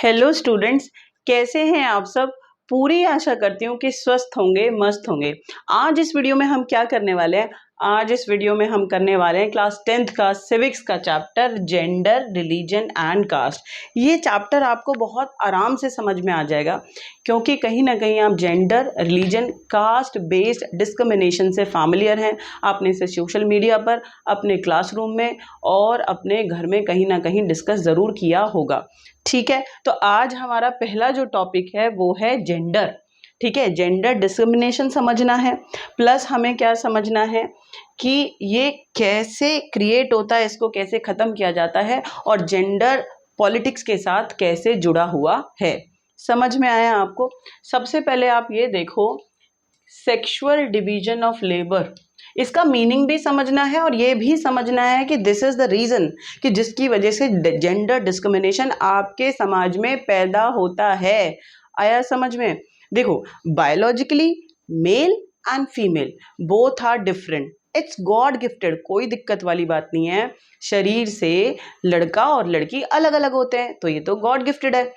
Hello students, कैसे हैं आप सब। पूरी आशा करती हूँ कि स्वस्थ होंगे, मस्त होंगे। आज इस वीडियो में हम क्या करने वाले हैं, आज इस वीडियो में हम करने वाले हैं क्लास 10th का सिविक्स का chapter gender, religion and caste. ये चैप्टर आपको बहुत आराम से समझ में आ जाएगा क्योंकि कहीं ना कहीं आप gender, religion, caste based discrimination से फैमिलियर हैं। आपने इसे सोशल मीडिया पर, अपने क्लासरूम में और अपने घर में कहीं ना कहीं डिस्कस ज़रूर किया होगा। ठीक है, तो आज हमारा पहला जो टॉपिक है वो है जेंडर। ठीक है, जेंडर डिस्क्रिमिनेशन समझना है, प्लस हमें क्या समझना है कि ये कैसे क्रिएट होता है, इसको कैसे ख़त्म किया जाता है और जेंडर पॉलिटिक्स के साथ कैसे जुड़ा हुआ है। समझ में आया आपको। सबसे पहले आप ये देखो, सेक्सुअल डिवीजन ऑफ लेबर, इसका मीनिंग भी समझना है और ये भी समझना है कि दिस इज द रीजन कि जिसकी वजह से जेंडर डिस्क्रिमिनेशन आपके समाज में पैदा होता है। आया समझ में। देखो, biologically male and female both are different, it's god gifted, कोई दिक्कत वाली बात नहीं है। शरीर से लड़का और लड़की अलग अलग होते हैं तो ये तो गॉड गिफ्टेड है,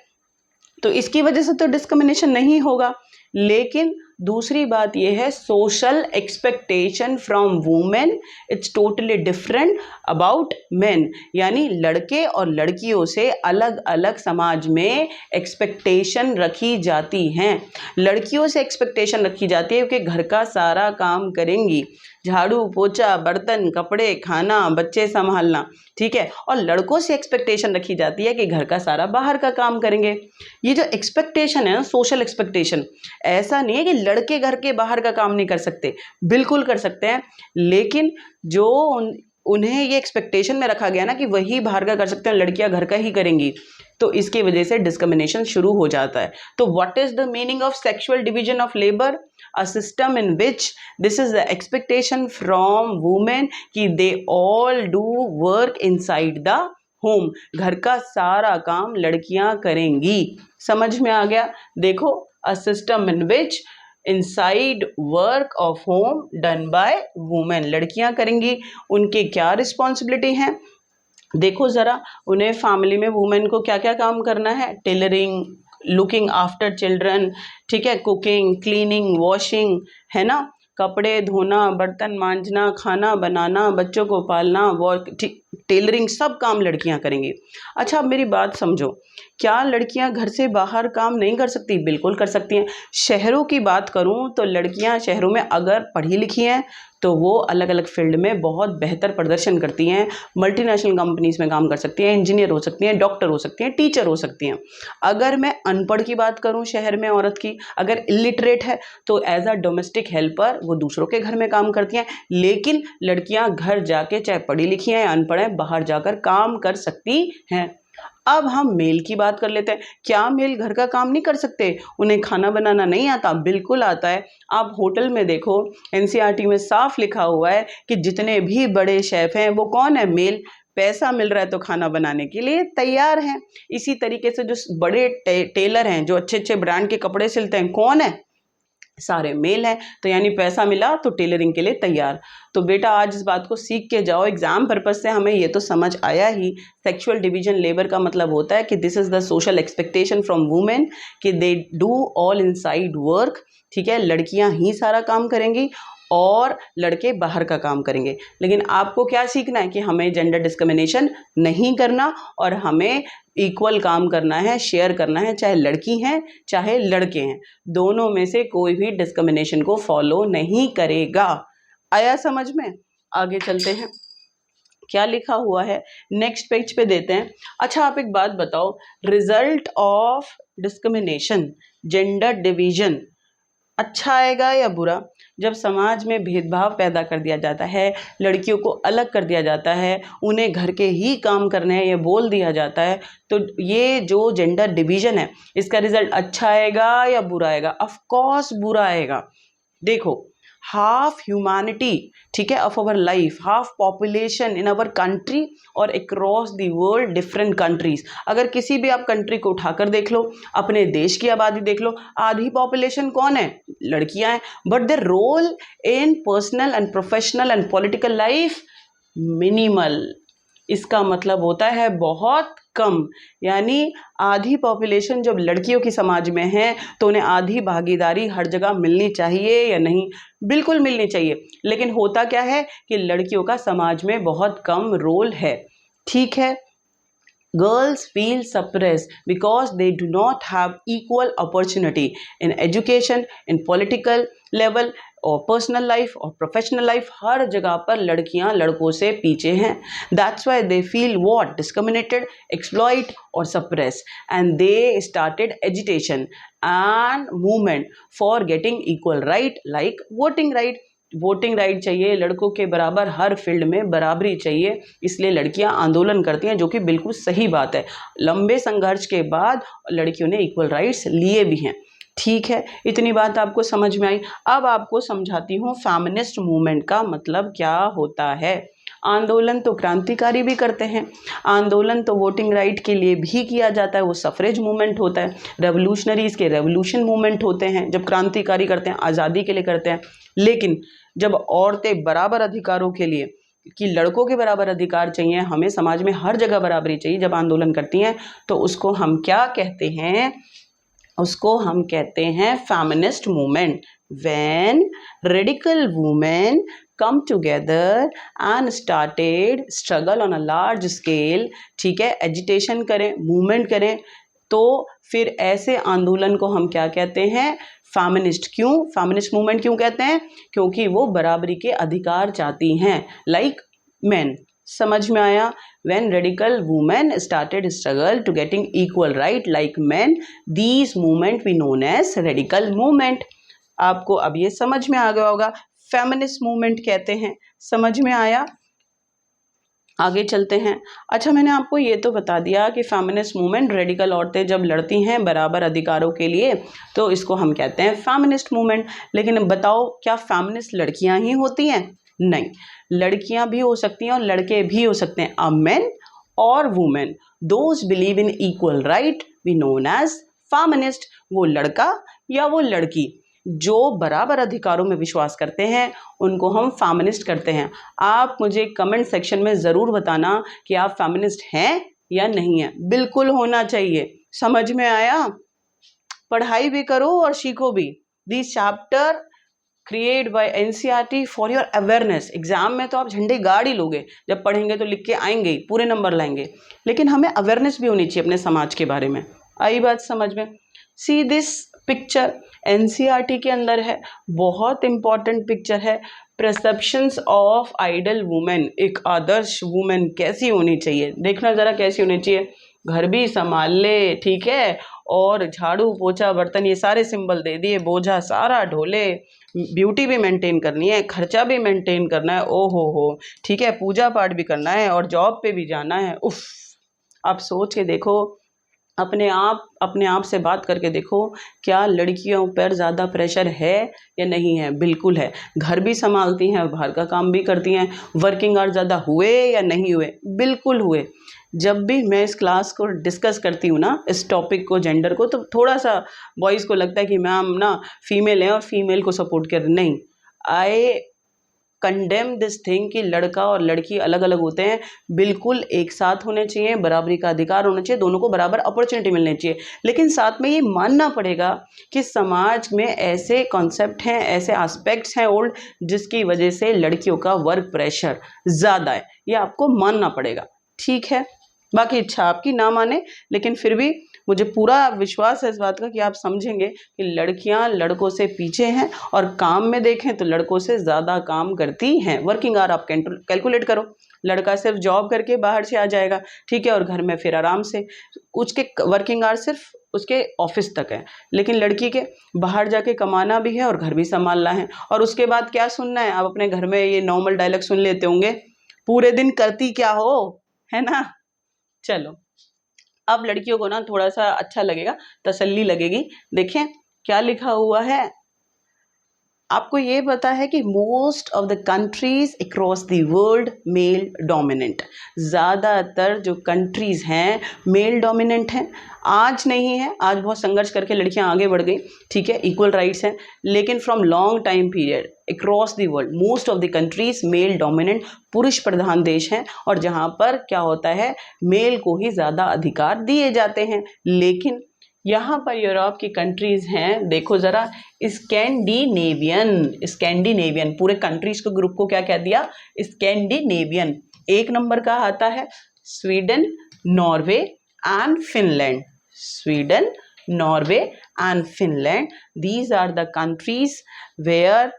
तो इसकी वजह से तो डिस्क्रिमिनेशन नहीं होगा। लेकिन दूसरी बात यह है, social expectation from women it's totally different about main, यानी लड़के और लड़कियों से अलग अलग समाज में एक्सपेक्टेशन रखी जाती हैं। लड़कियों से एक्सपेक्टेशन रखी जाती है कि घर का सारा काम करेंगी, झाड़ू पोछा, बर्तन, कपड़े, खाना, बच्चे संभालना। ठीक है, और लड़कों से एक्सपेक्टेशन रखी जाती है कि घर का सारा बाहर का काम करेंगे। ये जो एक्सपेक्टेशन है, सोशल एक्सपेक्टेशन, ऐसा नहीं है कि लड़के घर के बाहर का काम नहीं कर सकते, बिल्कुल कर सकते हैं, लेकिन जो उन्हें ये एक्सपेक्टेशन में रखा गया ना कि वही बाहर का कर सकते हैं, लड़कियां घर का ही करेंगी, तो इसकी वजह से डिस्क्रिमिनेशन शुरू हो जाता है। तो what is the meaning of sexual division of labour? A system in which this is the expectation from women कि they all do work inside the home, घर का सारा काम लड़कियां करेंगी। समझ में आ गया। देखो, अ system in which inside work of home done by women, लड़कियां करेंगी। उनके क्या रिस्पॉन्सिबिलिटी हैं, देखो ज़रा, उन्हें फैमिली में वुमेन को क्या क्या काम करना है, टेलरिंग, लुकिंग आफ्टर चिल्ड्रन, ठीक है, कुकिंग, क्लीनिंग, वॉशिंग, है ना, कपड़े धोना, बर्तन मांजना, खाना बनाना, बच्चों को पालना, टेलरिंग, सब काम लड़कियां करेंगी। अच्छा, अब मेरी बात समझो, क्या लड़कियां घर से बाहर काम नहीं कर सकती? बिल्कुल कर सकती हैं। शहरों की बात करूं तो लड़कियां शहरों में अगर पढ़ी लिखी हैं तो वो अलग अलग फील्ड में बहुत बेहतर प्रदर्शन करती हैं, मल्टीनेशनल कंपनीज में काम कर सकती हैं, इंजीनियर हो सकती हैं, डॉक्टर हो सकती हैं, टीचर हो सकती हैं। अगर मैं अनपढ़ की बात करूं शहर में औरत की, अगर इलिटरेट है तो एज अ डोमेस्टिक हेल्पर वो दूसरों के घर में काम करती हैं। लेकिन लड़कियां घर जाके, चाहे पढ़ी लिखी हैं या अनपढ़ हैं, बाहर जाकर काम कर सकती हैं। अब हम मेल की बात कर लेते हैं। क्या मेल घर का काम नहीं कर सकते? उन्हें खाना बनाना नहीं आता? बिल्कुल आता है। आप होटल में देखो, एनसीईआरटी में साफ लिखा हुआ है कि जितने भी बड़े शेफ हैं वो कौन है? मेल। पैसा मिल रहा है तो खाना बनाने के लिए तैयार हैं। इसी तरीके से जो बड़े टेलर हैं, जो अच्छे अच्छे ब्रांड के कपड़े सिलते हैं, कौन है? सारे मेल हैं। तो यानी पैसा मिला तो टेलरिंग के लिए तैयार। तो बेटा आज इस बात को सीख के जाओ, एग्जाम पर्पज से हमें ये तो समझ आया ही, सेक्सुअल डिवीजन लेबर का मतलब होता है कि this is the social expectation from women कि they do all inside work. ठीक है, लड़कियां ही सारा काम करेंगी और लड़के बाहर का काम करेंगे। लेकिन आपको क्या सीखना है कि हमें जेंडर डिस्क्रिमिनेशन नहीं करना और हमें इक्वल काम करना है, शेयर करना है, चाहे लड़की हैं चाहे लड़के हैं, दोनों में से कोई भी डिस्क्रिमिनेशन को फॉलो नहीं करेगा। आया समझ में? आगे चलते हैं, क्या लिखा हुआ है नेक्स्ट पेज पे देते हैं। अच्छा, आप एक बात बताओ, result of discrimination, gender division अच्छा आएगा या बुरा? जब समाज में भेदभाव पैदा कर दिया जाता है, लड़कियों को अलग कर दिया जाता है, उन्हें घर के ही काम करने हैं ये बोल दिया जाता है, तो ये जो जेंडर डिवीजन है इसका रिजल्ट अच्छा आएगा या बुरा आएगा? ऑफ कोर्स बुरा आएगा। देखो, हाफ ह्यूमैनिटी, ठीक है, of our life, half population in our country और across the world different countries, अगर किसी भी आप कंट्री को उठाकर देख लो, अपने देश की आबादी देख लो, आधी पॉपुलेशन कौन है? लड़कियां हैं। But the role in personal and professional and political life minimal. इसका मतलब होता है बहुत कम, यानी आधी पॉपुलेशन जब लड़कियों की समाज में है तो उन्हें आधी भागीदारी हर जगह मिलनी चाहिए या नहीं? बिल्कुल मिलनी चाहिए। लेकिन होता क्या है कि लड़कियों का समाज में बहुत कम रोल है। ठीक है, girls feel suppressed because they do not have equal opportunity in education, in political level और पर्सनल लाइफ और प्रोफेशनल लाइफ, हर जगह पर लड़कियां लड़कों से पीछे हैं। That's why they feel what discriminated, exploit और suppress, and they started agitation and movement for getting equal right, like voting right. Voting right चाहिए, लड़कों के बराबर हर फील्ड में बराबरी चाहिए, इसलिए लड़कियां आंदोलन करती हैं, जो कि बिल्कुल सही बात है। लंबे संघर्ष के बाद लड़कियों ने इक्वल राइट्स लिए भी हैं। ठीक है, इतनी बात आपको समझ में आई। अब आपको समझाती हूँ फेमिनिस्ट मूवमेंट का मतलब क्या होता है। आंदोलन तो क्रांतिकारी भी करते हैं, आंदोलन तो वोटिंग राइट के लिए भी किया जाता है, वो सफरेज मूवमेंट होता है। रेवोल्यूशनरीज के रेवोल्यूशन मूवमेंट होते हैं, जब क्रांतिकारी करते हैं, आज़ादी के लिए करते हैं। लेकिन जब औरतें बराबर अधिकारों के लिए, कि लड़कों के बराबर अधिकार चाहिए, हमें समाज में हर जगह बराबरी चाहिए, जब आंदोलन करती हैं तो उसको हम क्या कहते हैं? उसको हम कहते हैं feminist movement. When radical women come together and started struggle on a large scale, ठीक है, एजिटेशन करें, मूवमेंट करें, तो फिर ऐसे आंदोलन को हम क्या कहते हैं? फेमिनिस्ट। क्यों फेमिनिस्ट मूवमेंट क्यों कहते हैं? क्योंकि वो बराबरी के अधिकार चाहती हैं, लाइक मेन। समझ में आया? When radical women started struggle to getting equal right like men, these movement we known as radical movement। आपको अब ये समझ में आ गया होगा फेमिनिस्ट मूवमेंट कहते हैं। समझ में आया? आगे चलते हैं। अच्छा, मैंने आपको ये तो बता दिया कि फेमिनिस्ट मूवमेंट, रेडिकल औरतें जब लड़ती हैं बराबर अधिकारों के लिए तो इसको हम कहते हैं फेमिनिस्ट मूवमेंट। लेकिन बताओ, क्या फेमिनिस्ट लड़कियां ही होती हैं? नहीं, लड़कियां भी हो सकती हैं और लड़के भी हो सकते हैं। अ मेन और women, those believe in equal right we known as feminist. वो लड़का या वो लड़की जो बराबर अधिकारों में विश्वास करते हैं उनको हम फेमिनिस्ट करते हैं। आप मुझे कमेंट सेक्शन में ज़रूर बताना कि आप फेमिनिस्ट हैं या नहीं हैं। बिल्कुल होना चाहिए। समझ में आया? पढ़ाई भी करो और सीखो भी। This chapter create bye NCERT for your awareness. Exam में तो आप झंडे गाड़ ही लोगे, जब पढ़ेंगे तो लिख के आएंगे ही, पूरे नंबर लाएंगे, लेकिन हमें अवेयरनेस भी होनी चाहिए अपने समाज के बारे में। आई बात समझ में? सी दिस पिक्चर एनसीईआरटी के अंदर है, बहुत इंपॉर्टेंट पिक्चर है। परसेप्शंस ऑफ आइडल वुमेन, एक आदर्श वुमेन कैसी होनी चाहिए, देखना जरा कैसी होनी चाहिए। घर भी संभाल ले, ठीक है, और झाड़ू पोछा बर्तन ये सारे सिंबल दे दिए, बोझा सारा ढोले, ब्यूटी भी मेंटेन करनी है, खर्चा भी मेंटेन करना है, ओ हो, ठीक है, पूजा पाठ भी करना है और जॉब पे भी जाना है। उफ, आप सोच के देखो, अपने आप से बात करके देखो, क्या लड़कियों पर ज़्यादा प्रेशर है या नहीं है? बिल्कुल है। घर भी संभालती हैं, बाहर का काम भी करती हैं। वर्किंग आवर ज़्यादा हुए या नहीं हुए? बिल्कुल हुए। जब भी मैं इस क्लास को डिस्कस करती हूँ ना, इस टॉपिक को, जेंडर को, तो थोड़ा सा बॉयज़ को लगता है कि मैम ना फीमेल है और फीमेल को सपोर्ट कर, नहीं, आई कंडेम दिस थिंग कि लड़का और लड़की अलग अलग होते हैं, बिल्कुल एक साथ होने चाहिए, बराबरी का अधिकार होना चाहिए, दोनों को बराबर अपॉर्चुनिटी मिलनी चाहिए। लेकिन साथ में ये मानना पड़ेगा कि समाज में ऐसे कॉन्सेप्ट हैं, ऐसे एस्पेक्ट्स हैं ओल्ड, जिसकी वजह से लड़कियों का वर्क प्रेशर ज़्यादा है, ये आपको मानना पड़ेगा। ठीक है, बाकी इच्छा आपकी ना माने, लेकिन फिर भी मुझे पूरा विश्वास है इस बात का कि आप समझेंगे कि लड़कियां लड़कों से पीछे हैं और काम में देखें तो लड़कों से ज़्यादा काम करती हैं। वर्किंग आवर आप कैलकुलेट करो, लड़का सिर्फ जॉब करके बाहर से आ जाएगा, ठीक है, और घर में फिर आराम से, उसके वर्किंग आवर सिर्फ उसके ऑफिस तक है, लेकिन लड़की के बाहर जाके कमाना भी है और घर भी संभालना है। और उसके बाद क्या सुनना है? आप अपने घर में ये नॉर्मल डायलॉग सुन लेते होंगे, पूरे दिन करती क्या हो, है ना? चलो, अब लड़कियों को ना थोड़ा सा अच्छा लगेगा, तसल्ली लगेगी। देखें क्या लिखा हुआ है, आपको ये पता है कि most of the countries across the world male dominant, ज़्यादातर जो कंट्रीज़ हैं मेल डोमिनेंट हैं। आज नहीं है, आज बहुत संघर्ष करके लड़कियां आगे बढ़ गई, ठीक है, इक्वल राइट्स हैं, लेकिन from long time period across the world most of the countries male dominant, पुरुष प्रधान देश हैं, और जहाँ पर क्या होता है मेल को ही ज़्यादा अधिकार दिए जाते हैं। लेकिन यहाँ पर यूरोप की कंट्रीज हैं, देखो ज़रा, स्कैंडिनेवियन पूरे कंट्रीज को ग्रुप को क्या कह दिया, स्कैंडिनेवियन। एक नंबर का आता है Sweden, Norway and Finland. Sweden, Norway and Finland, these are the countries where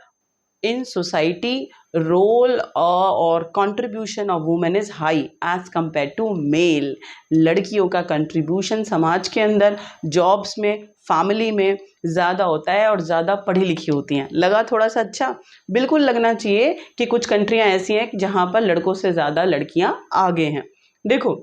in society role or contribution of women is high as compared to male। लड़कियों का कंट्रीब्यूशन समाज के अंदर, जॉब्स में, फैमिली में ज़्यादा होता है और ज़्यादा पढ़ी लिखी होती हैं। लगा थोड़ा सा अच्छा? बिल्कुल लगना चाहिए कि कुछ कंट्रियां ऐसी हैं जहां पर लड़कों से ज़्यादा लड़कियां आगे हैं। देखो,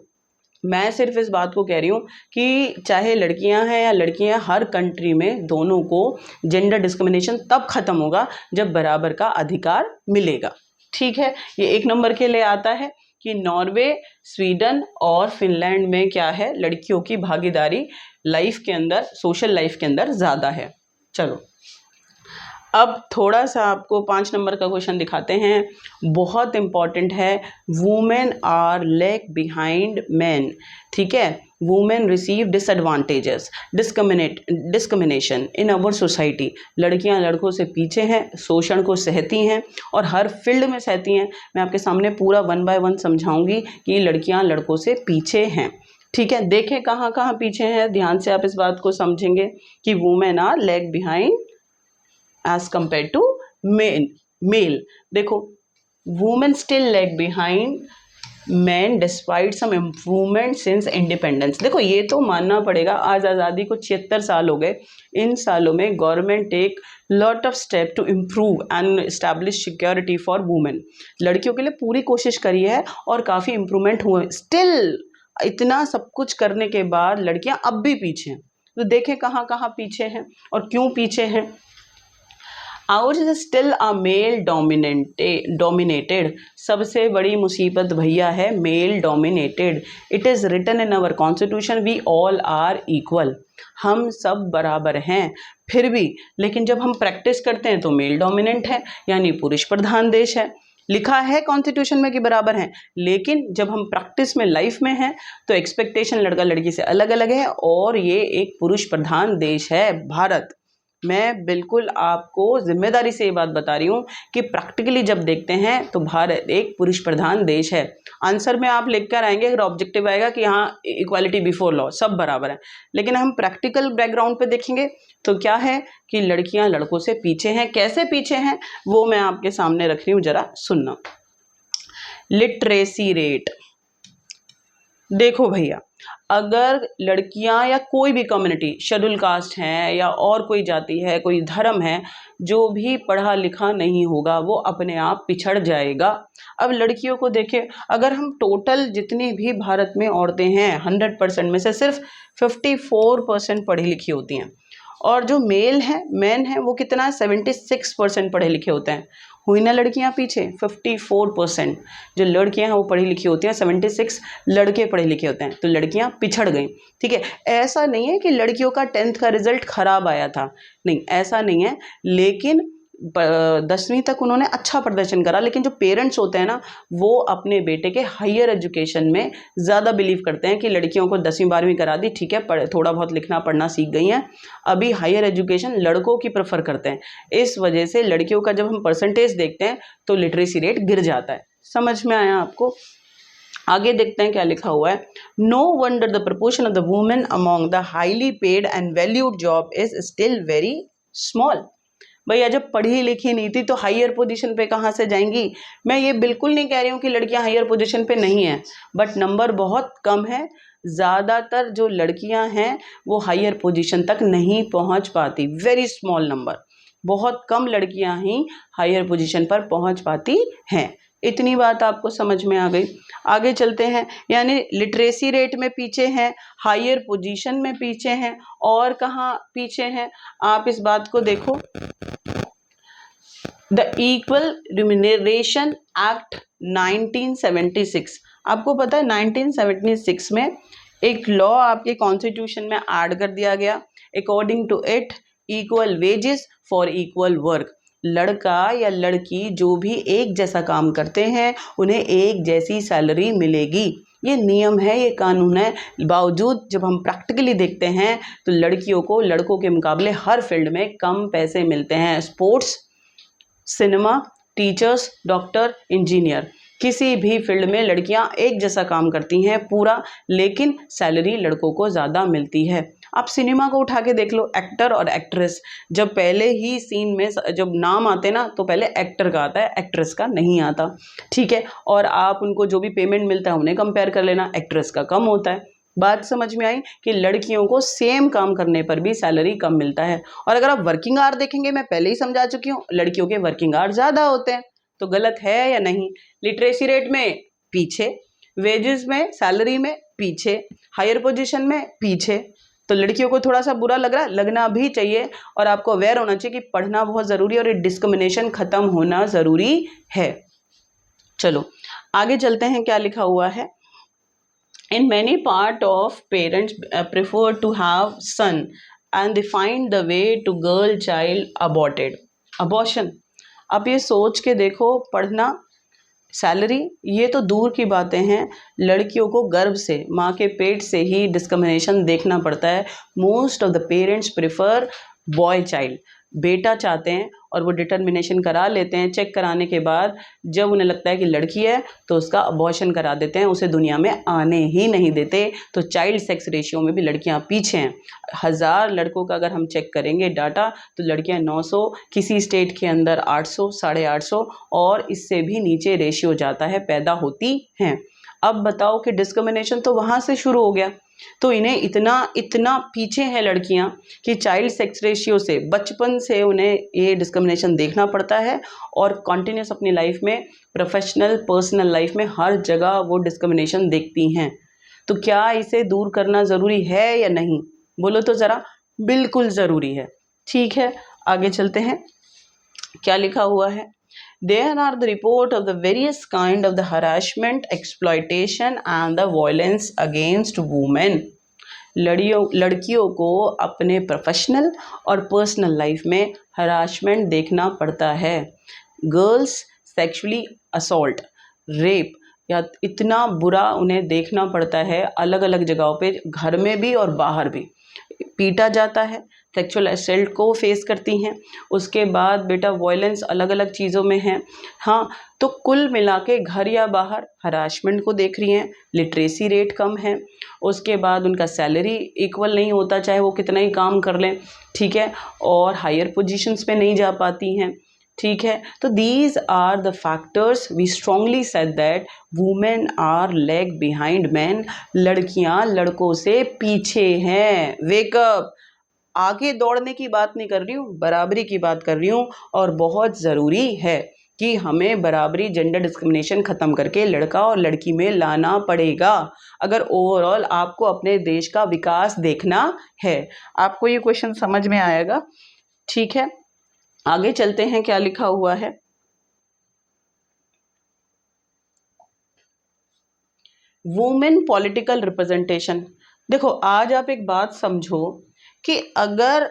मैं सिर्फ इस बात को कह रही हूँ कि चाहे लड़कियां हैं या लड़कियां, हर कंट्री में दोनों को जेंडर डिस्क्रिमिनेशन तब खत्म होगा जब बराबर का अधिकार मिलेगा। ठीक है, ये एक नंबर के लिए आता है कि नॉर्वे, स्वीडन और फिनलैंड में क्या है, लड़कियों की भागीदारी लाइफ के अंदर, सोशल लाइफ के अंदर ज़्यादा है। चलो, अब थोड़ा सा आपको 5 नंबर का क्वेश्चन दिखाते हैं, बहुत इंपॉर्टेंट है। Women are lag behind man, ठीक है। Women receive disadvantages, discrimination in our society. लड़कियां लड़कों से पीछे हैं, शोषण को सहती हैं और हर फील्ड में सहती हैं। मैं आपके सामने पूरा 1 बाय 1 समझाऊंगी कि लड़कियां लड़कों से पीछे हैं, ठीक है। देखें कहाँ कहाँ पीछे हैं, ध्यान से आप इस बात को समझेंगे कि women are lag behind as compared to male। देखो, women still lag behind men despite some improvement since independence। देखो, ये तो मानना पड़ेगा, आज आज़ादी को 76 साल हो गए। इन सालों में government take lot of step to improve and establish security for women. लड़कियों के लिए पूरी कोशिश करी है और काफ़ी इम्प्रूवमेंट हुए। स्टिल इतना सब कुछ करने के बाद लड़कियां अब भी पीछे हैं। तो देखें कहाँ कहाँ पीछे हैं और क्यों पीछे हैं। Ours is still a male dominated, सबसे बड़ी मुसीबत भैया है male dominated. It is written in our constitution we all are equal, हम सब बराबर हैं। फिर भी लेकिन जब हम प्रैक्टिस करते हैं तो मेल डोमिनेंट है, यानी पुरुष प्रधान देश है। लिखा है कॉन्स्टिट्यूशन में कि बराबर हैं, लेकिन जब हम प्रैक्टिस में, लाइफ में हैं, तो एक्सपेक्टेशन लड़का लड़की से अलग अलग है और ये एक पुरुष प्रधान देश है भारत। मैं बिल्कुल आपको जिम्मेदारी से ये बात बता रही हूँ कि प्रैक्टिकली जब देखते हैं तो भारत एक पुरुष प्रधान देश है। आंसर में आप लिख कर आएंगे, अगर ऑब्जेक्टिव आएगा कि हाँ इक्वालिटी बिफोर लॉ, सब बराबर है, लेकिन हम प्रैक्टिकल बैकग्राउंड पे देखेंगे तो क्या है कि लड़कियां लड़कों से पीछे हैं। कैसे पीछे हैं वो मैं आपके सामने रख रही हूँ, जरा सुनना। लिटरेसी रेट, देखो भैया, अगर लड़कियां या कोई भी कम्युनिटी, शेड्यूल कास्ट है या और कोई जाति है, कोई धर्म है, जो भी पढ़ा लिखा नहीं होगा वो अपने आप पिछड़ जाएगा। अब लड़कियों को देखें, अगर हम टोटल जितनी भी भारत में औरतें हैं 100% में से सिर्फ 54% पढ़ी लिखी होती हैं, और जो मेल हैं, मैन हैं, वो कितना 76% पढ़े लिखे होते हैं। हुई ना लड़कियां पीछे, 54% जो लड़कियां हैं वो पढ़ी लिखी होती हैं, 76 लड़के पढ़े लिखे होते हैं, तो लड़कियां पिछड़ गई। ठीक है, ऐसा नहीं है कि लड़कियों का 10th का रिजल्ट खराब आया था, नहीं ऐसा नहीं है, लेकिन 10वीं तक उन्होंने अच्छा प्रदर्शन करा। लेकिन जो पेरेंट्स होते हैं ना, वो अपने बेटे के हायर एजुकेशन में ज़्यादा बिलीव करते हैं कि लड़कियों को 10वीं 12वीं करा दी, ठीक है, थोड़ा बहुत लिखना पढ़ना सीख गई हैं, अभी हायर एजुकेशन लड़कों की प्रेफर करते हैं। इस वजह से लड़कियों का जब हम परसेंटेज देखते हैं तो लिटरेसी रेट गिर जाता है। समझ में आया आपको? आगे देखते हैं क्या लिखा हुआ है। No wonder the proportion of the women among the highly paid and valued job is still very small. भैया जब पढ़ी लिखी नहीं थी तो हायर पोजीशन पे कहाँ से जाएंगी। मैं ये बिल्कुल नहीं कह रही हूँ कि लड़कियां हायर पोजीशन पे नहीं हैं, बट नंबर बहुत कम है। ज़्यादातर जो लड़कियां हैं वो हायर पोजीशन तक नहीं पहुँच पाती, वेरी स्मॉल नंबर, बहुत कम लड़कियां ही हायर पोजीशन पर पहुँच पाती हैं। इतनी बात आपको समझ में आ गई। आगे चलते हैं, यानी लिटरेसी रेट में पीछे हैं, हायर पोजीशन में पीछे हैं, और कहाँ पीछे हैं आप इस बात को देखो। द इक्वल रिम्यूनरेशन एक्ट 1976, आपको पता है 1976 में एक लॉ आपके कॉन्स्टिट्यूशन में ऐड कर दिया गया। According to it equal wages for equal work, लड़का या लड़की जो भी एक जैसा काम करते हैं उन्हें एक जैसी सैलरी मिलेगी। ये नियम है, ये कानून है। बावजूद जब हम प्रैक्टिकली देखते हैं तो लड़कियों को लड़कों के मुकाबले हर फील्ड में कम पैसे मिलते हैं। Sports, cinema, teachers, doctor, engineer, किसी भी फील्ड में लड़कियां एक जैसा काम करती हैं पूरा, लेकिन सैलरी लड़कों को ज़्यादा मिलती है। आप सिनेमा को उठा के देख लो, एक्टर और एक्ट्रेस, जब पहले ही सीन में जब नाम आते ना तो पहले एक्टर का आता है, एक्ट्रेस का नहीं आता, ठीक है। और आप उनको जो भी पेमेंट मिलता है उन्हें कंपेयर कर लेना, एक्ट्रेस का कम होता है। बात समझ में आई कि लड़कियों को सेम काम करने पर भी सैलरी कम मिलता है। और अगर आप वर्किंग आवर देखेंगे, मैं पहले ही समझा चुकी हूँ, लड़कियों के वर्किंग आवर ज़्यादा होते हैं। तो गलत है या नहीं? लिटरेसी रेट में पीछे, वेजेस में, सैलरी में पीछे, हायर पोजीशन में पीछे। तो लड़कियों को थोड़ा सा बुरा लग रहा है, लगना भी चाहिए, और आपको अवेयर होना चाहिए कि पढ़ना बहुत ज़रूरी है और ये डिस्क्रिमिनेशन ख़त्म होना ज़रूरी है। चलो आगे चलते हैं, क्या लिखा हुआ है। In many part of parents prefer to have son and they find the way to girl child aborted. Abortion, अब ये सोच के देखो, पढ़ना, सैलरी, ये तो दूर की बातें हैं, लड़कियों को गर्भ से, माँ के पेट से ही डिस्क्रिमिनेशन देखना पड़ता है। Most of the parents prefer boy child, बेटा चाहते हैं और वो डिटर्मिनेशन करा लेते हैं। चेक कराने के बाद जब उन्हें लगता है कि लड़की है तो उसका अबॉर्शन करा देते हैं, उसे दुनिया में आने ही नहीं देते। तो चाइल्ड सेक्स रेशियो में भी लड़कियां पीछे हैं। 1000 लड़कों का अगर हम चेक करेंगे डाटा तो लड़कियां 900, किसी स्टेट के अंदर 800, 850 और इससे भी नीचे रेशियो जाता है, पैदा होती हैं। अब बताओ कि डिस्क्रिमिनेशन तो वहाँ से शुरू हो गया। तो इन्हें इतना पीछे हैं लड़कियां कि चाइल्ड सेक्स रेशियो से बचपन से उन्हें ये डिस्क्रिमिनेशन देखना पड़ता है और कॉन्टिन्यूस अपनी लाइफ में, प्रोफेशनल, पर्सनल लाइफ में हर जगह वो डिस्क्रिमिनेशन देखती हैं। तो क्या इसे दूर करना ज़रूरी है या नहीं? बोलो तो ज़रा। बिल्कुल ज़रूरी है। ठीक है, आगे चलते हैं, क्या लिखा हुआ है। There are the report of the various kind of the harassment, exploitation and the violence against women. लड़कियों को अपने प्रोफेशनल और पर्सनल लाइफ में हरासमेंट देखना पड़ता है। गर्ल्स सेक्सुअली असॉल्ट, रेप, या इतना बुरा उन्हें देखना पड़ता है अलग अलग जगहों पे, घर में भी और बाहर भी पीटा जाता है, सेक्सुअल असल्ट को फेस करती हैं। उसके बाद बेटा वॉयलेंस अलग अलग चीज़ों में है। हाँ, तो कुल मिला के घर या बाहर हरासमेंट को देख रही हैं, लिटरेसी रेट कम है, उसके बाद उनका सैलरी इक्वल नहीं होता चाहे वो कितना ही काम कर लें, ठीक है, और हायर पोजीशंस पे नहीं जा पाती हैं, ठीक है। तो these are the factors we strongly said that women are lag behind man, लड़कियां लड़कों से पीछे हैं। वेकअप, आगे दौड़ने की बात नहीं कर रही हूँ, बराबरी की बात कर रही हूँ। और बहुत ज़रूरी है कि हमें बराबरी, जेंडर डिस्क्रिमिनेशन ख़त्म करके लड़का और लड़की में लाना पड़ेगा अगर ओवरऑल आपको अपने देश का विकास देखना है। आपको ये क्वेश्चन समझ में आएगा, ठीक है। आगे चलते हैं, क्या लिखा हुआ है। Women political representation. देखो, आज आप एक बात समझो कि अगर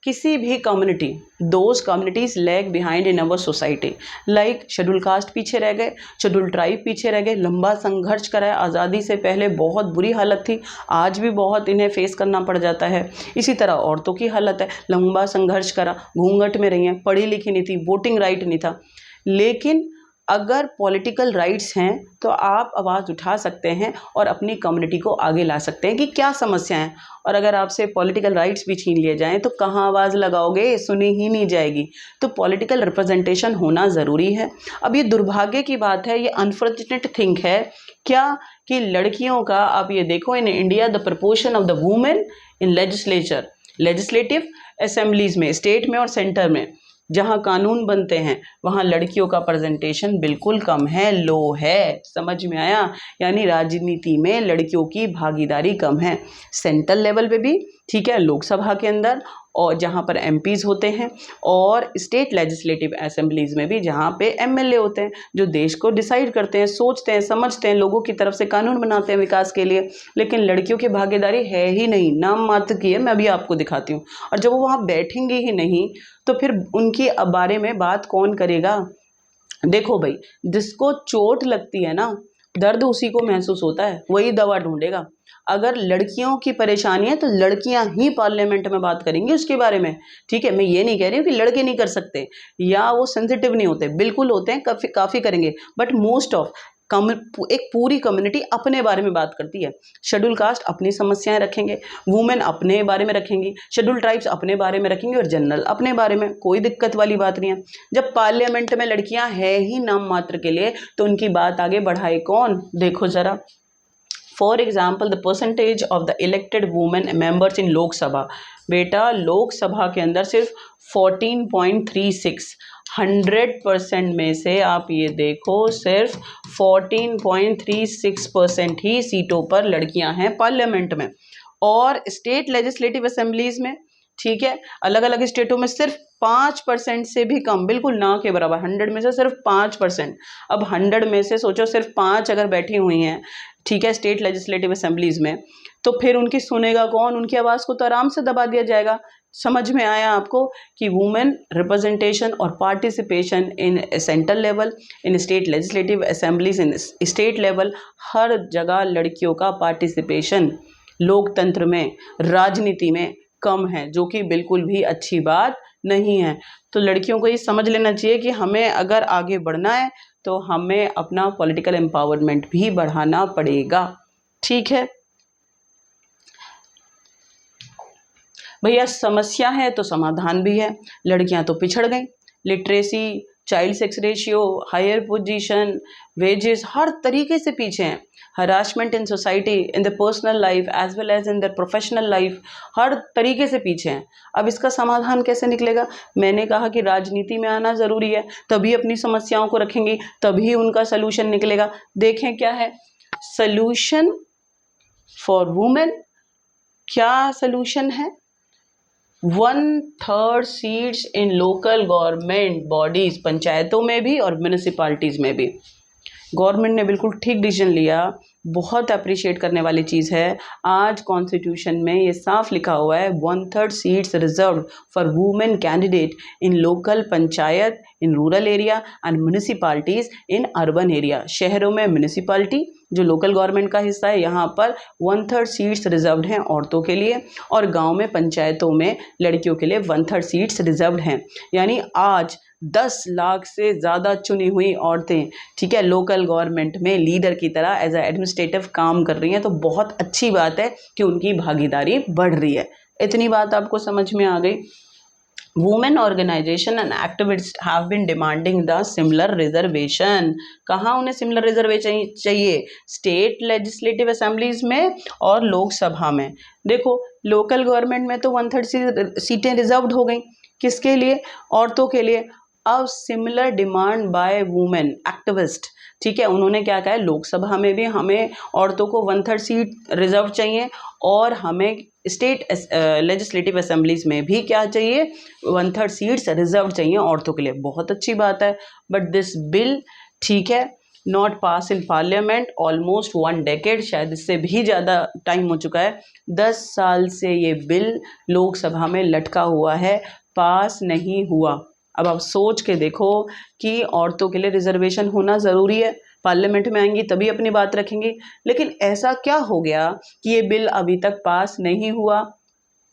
किसी भी community, those communities lag behind in our society, like schedule caste पीछे रह गए, शेड्यूल ट्राइब पीछे रह गए, लंबा संघर्ष करा है, आज़ादी से पहले बहुत बुरी हालत थी, आज भी बहुत इन्हें फेस करना पड़ जाता है। इसी तरह औरतों की हालत है, लंबा संघर्ष करा, घूंघट में रही हैं, पढ़ी लिखी नहीं थी, वोटिंग राइट नहीं था। लेकिन अगर पॉलिटिकल राइट्स हैं तो आप आवाज़ उठा सकते हैं और अपनी कम्युनिटी को आगे ला सकते हैं कि क्या समस्या है। और अगर आपसे पॉलिटिकल राइट्स भी छीन लिए जाएं तो कहाँ आवाज़ लगाओगे, सुनी ही नहीं जाएगी। तो पॉलिटिकल रिप्रेजेंटेशन होना ज़रूरी है। अब ये दुर्भाग्य की बात है, ये अनफॉर्चुनेट थिंग है क्या कि लड़कियों का, आप ये देखो, in India the proportion of the women in legislature, legislative assemblies में, स्टेट में और सेंटर में जहाँ कानून बनते हैं वहाँ लड़कियों का प्रेजेंटेशन बिल्कुल कम है, लो है। समझ में आया? यानी राजनीति में लड़कियों की भागीदारी कम है, सेंट्रल लेवल पे भी, ठीक है, लोकसभा के अंदर और जहाँ पर एमपीज़ होते हैं, और स्टेट लेजिस्लेटिव असेंबलीज़ में भी जहाँ पे एमएलए होते हैं जो देश को डिसाइड करते हैं, सोचते हैं, समझते हैं, लोगों की तरफ से कानून बनाते हैं विकास के लिए। लेकिन लड़कियों की भागीदारी है ही नहीं, नाम मात्र की है। मैं अभी आपको दिखाती हूँ। और जब वो वहाँ बैठेंगी ही नहीं तो फिर उनके बारे में बात कौन करेगा? देखो भाई, जिसको चोट लगती है ना, दर्द उसी को महसूस होता है, वही दवा ढूंढेगा। अगर लड़कियों की परेशानी है तो लड़कियां ही पार्लियामेंट में बात करेंगी उसके बारे में। ठीक है, मैं ये नहीं कह रही हूँ कि लड़के नहीं कर सकते या वो सेंसिटिव नहीं होते, बिल्कुल होते हैं, काफ़ी काफ़ी करेंगे। बट मोस्ट ऑफ एक पूरी कम्युनिटी अपने बारे में बात करती है। शेड्यूल कास्ट अपनी समस्याएं रखेंगे, वुमेन अपने बारे में रखेंगी, शेड्यूल ट्राइब्स अपने बारे में रखेंगे और जनरल अपने बारे में। कोई दिक्कत वाली बात नहीं है। जब पार्लियामेंट में लड़कियां हैं ही नाम मात्र के लिए तो उनकी बात आगे बढ़ाए कौन? देखो जरा, for example the percentage of the elected women members in Lok Sabha. बेटा, लोकसभा के अंदर सिर्फ 14.36, 100% में से आप ये देखो सिर्फ 14.36% ही सीटों पर लड़कियां हैं पार्लियामेंट में। और स्टेट लेजिस्लेटिव असेंबलीज में, ठीक है, अलग अलग स्टेटों में सिर्फ 5% से भी कम, बिल्कुल ना के बराबर, 100 में से सिर्फ 5%। अब 100 में से सोचो सिर्फ 5 अगर बैठी हुई हैं, ठीक है, स्टेट लेजिस्लेटिव असेंबलीज में, तो फिर उनकी सुनेगा कौन? उनकी आवाज़ को तो आराम से दबा दिया जाएगा। समझ में आया आपको कि वुमेन रिप्रेजेंटेशन और participation in central level, in state legislative assemblies, in state level, हर जगह लड़कियों का पार्टिसिपेशन लोकतंत्र में, राजनीति में कम है, जो कि बिल्कुल भी अच्छी बात नहीं है। तो लड़कियों को ये समझ लेना चाहिए कि हमें अगर आगे बढ़ना है तो हमें अपना पॉलिटिकल एम्पावरमेंट भी बढ़ाना पड़ेगा। ठीक है भैया, समस्या है तो समाधान भी है। लड़कियां तो पिछड़ गई, literacy, child sex ratio, higher position, wages, हर तरीके से पीछे हैं। Harassment in society, in the personal life as well as in the professional life, हर तरीके से पीछे हैं। अब इसका समाधान कैसे निकलेगा? मैंने कहा कि राजनीति में आना ज़रूरी है, तभी अपनी समस्याओं को रखेंगी, तभी उनका सलूशन निकलेगा। देखें क्या है सलूशन फॉर वुमेन। क्या सलूशन है? 1/3 seats in local government bodies, पंचायतों में भी और म्यूनिसिपालिटीज़ में भी। गवर्नमेंट ने बिल्कुल ठीक डिसीजन लिया, बहुत अप्रिशिएट करने वाली चीज़ है। आज कॉन्स्टिट्यूशन में ये साफ लिखा हुआ है 1/3 seats reserve for women candidate in local panchayat, in rural area and municipalities in urban area. शहरों में म्यूनिसिपालिटी जो लोकल गवर्नमेंट का हिस्सा है, यहाँ पर 1/3 सीट्स रिजर्व्ड हैं औरतों के लिए, और गांव में पंचायतों में लड़कियों के लिए 1/3 सीट्स रिजर्व्ड हैं। यानी आज 10 लाख से ज़्यादा चुनी हुई औरतें, ठीक है, लोकल गवर्नमेंट में लीडर की तरह एज ए एडमिनिस्ट्रेटिव काम कर रही हैं। तो बहुत अच्छी बात है कि उनकी भागीदारी बढ़ रही है। इतनी बात आपको समझ में आ गई। Women organisation and activist have been demanding the similar reservation. कहाँ उन्हें सिमिलर रिजर्वेशन चाहिए? स्टेट लेजिस्लेटिव असेंबलीज में और लोकसभा में। देखो, लोकल गवर्नमेंट में तो 1/3 सीटें रिजर्व्ड हो गई, किसके लिए? औरतों के लिए। अब similar demand by women activist, ठीक है, उन्होंने क्या कहा है, लोकसभा में भी हमें औरतों को 1/3 सीट रिजर्व चाहिए, और हमें स्टेट लेजिस्लेटिव असेंबलीज में भी क्या चाहिए, 1/3 सीट्स रिजर्व चाहिए औरतों के लिए। बहुत अच्छी बात है। बट दिस बिल, ठीक है, not pass in parliament almost 1 decade, शायद इससे भी ज़्यादा टाइम हो चुका है। 10 साल से ये बिल लोकसभा में लटका हुआ है, पास नहीं हुआ। अब आप सोच के देखो कि औरतों के लिए रिजर्वेशन होना ज़रूरी है, पार्लियामेंट में आएंगी तभी अपनी बात रखेंगी, लेकिन ऐसा क्या हो गया कि ये बिल अभी तक पास नहीं हुआ?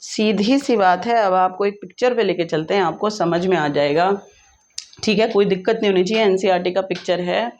सीधी सी बात है। अब आपको एक पिक्चर पे लेके चलते हैं, आपको समझ में आ जाएगा। ठीक है, कोई दिक्कत नहीं होनी चाहिए। एनसीईआरटी का पिक्चर है,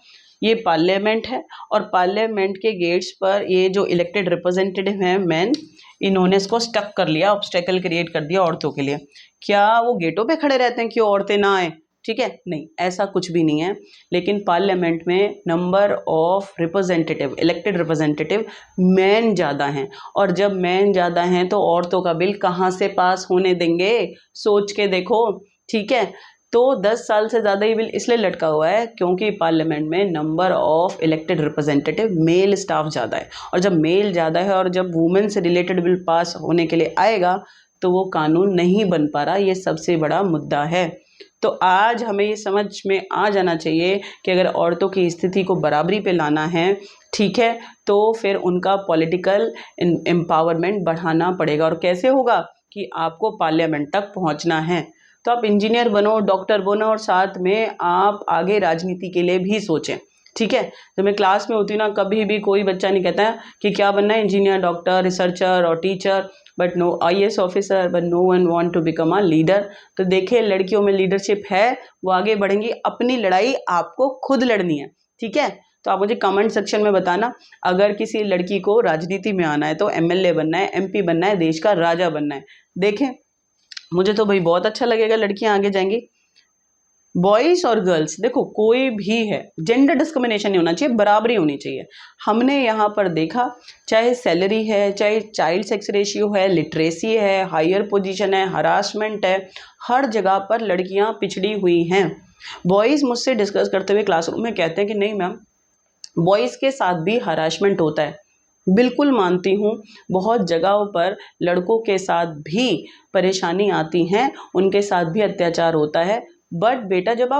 ये पार्लियामेंट है, और पार्लियामेंट के गेट्स पर ये जो इलेक्टेड रिप्रेजेंटेटिव हैं मैन, इन्होंने इसको स्टक कर लिया, ऑब्स्टेकल क्रिएट कर दिया औरतों के लिए। क्या वो गेटों पे खड़े रहते हैं कि औरतें ना आए? ठीक है, नहीं, ऐसा कुछ भी नहीं है। लेकिन पार्लियामेंट में number of representative, elected representative man ज़्यादा हैं, और जब मैन ज़्यादा हैं तो औरतों का बिल कहाँ से पास होने देंगे? सोच के देखो। ठीक है, तो 10 साल से ज़्यादा ये बिल इसलिए लटका हुआ है क्योंकि पार्लियामेंट में number of elected representative mail staff ज़्यादा है, और जब मेल ज़्यादा है और जब वुमेन से रिलेटेड बिल पास होने के लिए आएगा तो वो कानून नहीं बन पा रहा। ये सबसे बड़ा मुद्दा है। तो आज हमें ये समझ में आ जाना चाहिए कि अगर औरतों की स्थिति को बराबरी पे लाना है, ठीक है, तो फिर उनका पॉलिटिकल एम्पावरमेंट बढ़ाना पड़ेगा। और कैसे होगा कि आपको पार्लियामेंट तक पहुंचना है। तो आप इंजीनियर बनो, डॉक्टर बनो और साथ में आप आगे राजनीति के लिए भी सोचें, ठीक है। जब मैं क्लास में होती हूँ ना, कभी भी कोई बच्चा नहीं कहता है कि क्या बनना है, इंजीनियर, डॉक्टर, रिसर्चर और teacher, but no IAS officer, but no one want to become a leader. तो देखिए, लड़कियों में लीडरशिप है, वो आगे बढ़ेंगी। अपनी लड़ाई आपको खुद लड़नी है, ठीक है। तो आप मुझे कमेंट सेक्शन में बताना, अगर किसी लड़की को राजनीति में आना है तो MLA बनना है, MP बनना है, देश का राजा बनना है। देखें, मुझे तो भाई बहुत अच्छा लगेगा, लड़कियां आगे जाएंगी। बॉयज और गर्ल्स, देखो कोई भी है, जेंडर डिस्क्रिमिनेशन नहीं होना चाहिए, बराबरी होनी चाहिए। हमने यहाँ पर देखा, चाहे सैलरी है, चाहे चाइल्ड सेक्स रेशियो है, लिटरेसी है, हायर पोजीशन है, हरासमेंट है, हर जगह पर लड़कियाँ पिछड़ी हुई हैं। बॉयज मुझसे डिस्कस करते हुए क्लासरूम में कहते हैं कि नहीं मैम, बॉयज़ के साथ भी हरासमेंट होता है। बिल्कुल मानती हूँ, बहुत जगहों पर लड़कों के साथ भी परेशानी आती हैं, उनके साथ भी अत्याचार होता है। बट बेटा, जब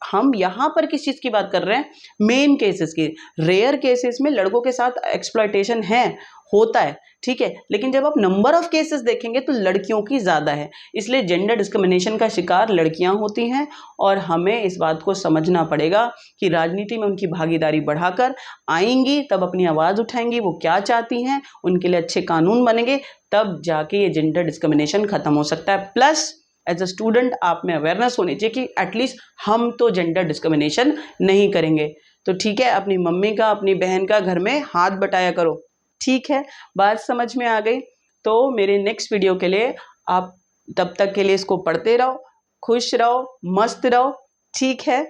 हम यहाँ पर किस चीज़ की बात कर रहे हैं, मेन केसेस की। रेयर केसेस में लड़कों के साथ एक्सप्लॉयटेशन होता है, ठीक है, लेकिन जब आप नंबर ऑफ केसेस देखेंगे तो लड़कियों की ज़्यादा है। इसलिए जेंडर डिस्क्रिमिनेशन का शिकार लड़कियां होती हैं और हमें इस बात को समझना पड़ेगा कि राजनीति में उनकी भागीदारी बढ़ाकर आएंगी, तब अपनी आवाज़ उठाएंगी, वो क्या चाहती हैं, उनके लिए अच्छे कानून बनेंगे, तब जाके ये जेंडर डिस्क्रिमिनेशन खत्म हो सकता है। प्लस एज अ स्टूडेंट आप में अवेयरनेस होनी चाहिए कि एटलीस्ट हम तो जेंडर डिस्क्रिमिनेशन नहीं करेंगे। तो ठीक है, अपनी मम्मी का, अपनी बहन का घर में हाथ बटाया करो, ठीक है। बात समझ में आ गई? तो मेरे नेक्स्ट वीडियो के लिए आप तब तक के लिए इसको पढ़ते रहो, खुश रहो, मस्त रहो, ठीक है।